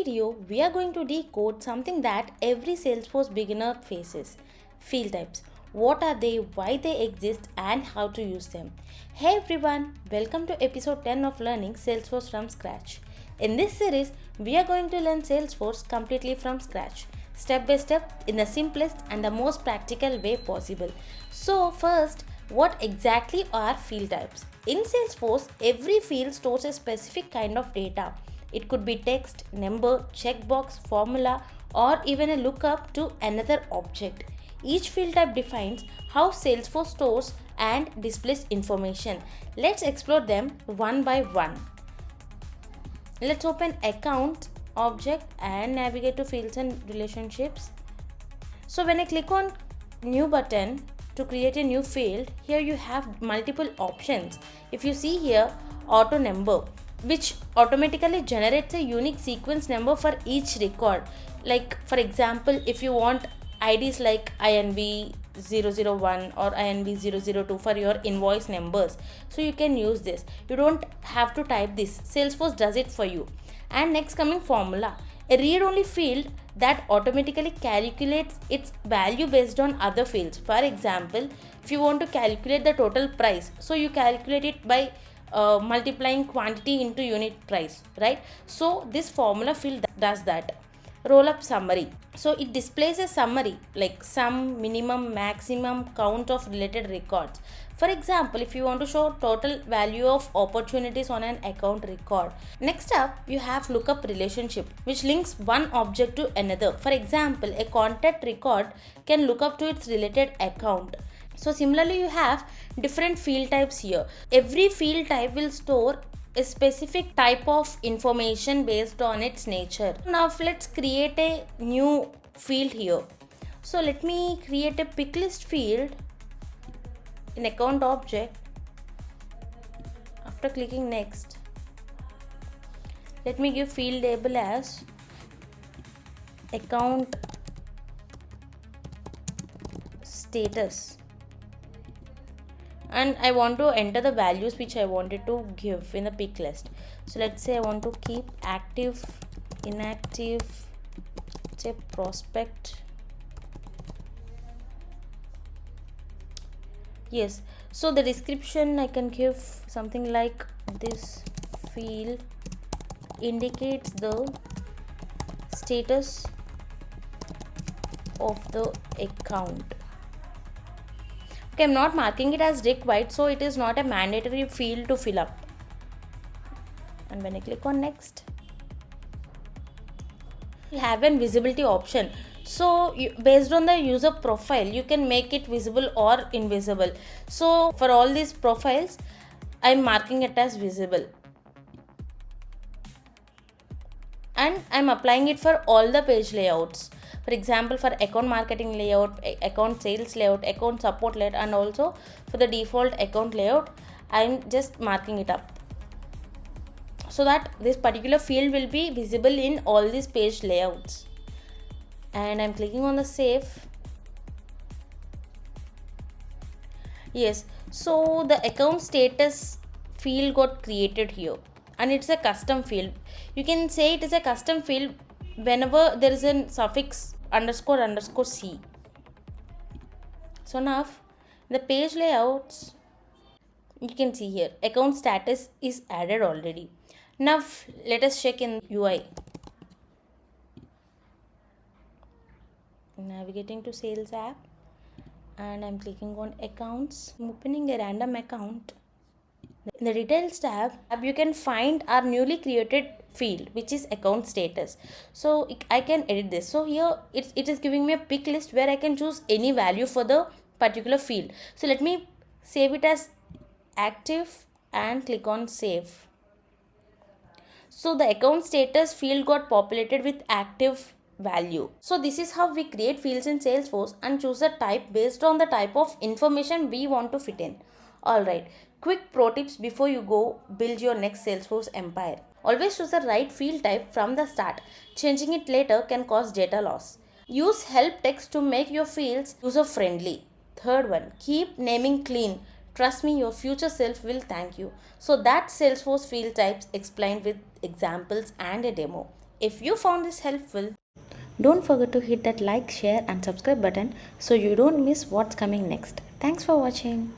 Video, we are going to decode something that every Salesforce beginner faces: field types. What are they, why they exist, and how to use them. Hey everyone, welcome to episode 10 of Learning Salesforce from Scratch. In this series, we are going to learn Salesforce completely from scratch, step by step, in the simplest and the most practical way possible. So, first, what exactly are field types? In Salesforce, every field stores a specific kind of data. It could be text, number, checkbox, formula, or even a lookup to another object. Each field type defines how Salesforce stores and displays information. Let's explore them one by one. Let's open account object and navigate to fields and relationships. So when I click on new button to create a new field, here you have multiple options. If you see here, auto number, which automatically generates a unique sequence number for each record. Like for example, if you want IDs like INV 001 or INV 002 for your invoice numbers, so you can use this. You don't have to type this, Salesforce does it for you. And next coming formula, a read-only field that automatically calculates its value based on other fields. For example, if you want to calculate the total price, so you calculate it by multiplying quantity into unit price, right? So this formula field does that. Roll up summary, so it displays a summary like sum, minimum, maximum count of related records. For example, if you want to show total value of opportunities on an account record. Next up, you have lookup relationship, which links one object to another. For example, a contact record can look up to its related account. So similarly, you have different field types here. Every field type will store a specific type of information based on its nature. Now let's create a new field here. So let me create a pick list field in account object. After clicking next, let me give field label as account status, and I want to enter the values which I wanted to give in the pick list. So let's say I want to keep active, inactive, say prospect. Yes, so the description I can give something like this: field indicates the status of the account. Okay, I'm not marking it as required, so it is not a mandatory field to fill up. And when I click on next, you have an visibility option. So based on the user profile, you can make it visible or invisible. So for all these profiles, I'm marking it as visible, and I'm applying it for all the page layouts. For example, for account marketing layout, account sales layout, account support layout, and also for the default account layout, I'm just marking it up so that this particular field will be visible in all these page layouts. And I'm clicking on the save. Yes, so the account status field got created here, and it's a custom field. You can say it is a custom field whenever there is a suffix __ c. So now the page layouts, you can see here account status is added already. Now let us check in UI. Navigating to sales app, and I'm clicking on accounts. I'm opening a random account. In the details tab, you can find our newly created field, which is account status. So I can edit this. So here it is giving me a pick list where I can choose any value for the particular field. So let me save it as active and click on save. So the account status field got populated with active value. So this is how we create fields in Salesforce and choose a type based on the type of information we want to fit in. Alright, quick pro tips before you go build your next Salesforce empire. Always choose the right field type from the start. Changing it later can cause data loss. Use help text to make your fields user friendly. Third one, keep naming clean. Trust me, your future self will thank you. So that's Salesforce field types explained with examples and a demo. If you found this helpful, don't forget to hit that like, share, and subscribe button so you don't miss what's coming next. Thanks for watching.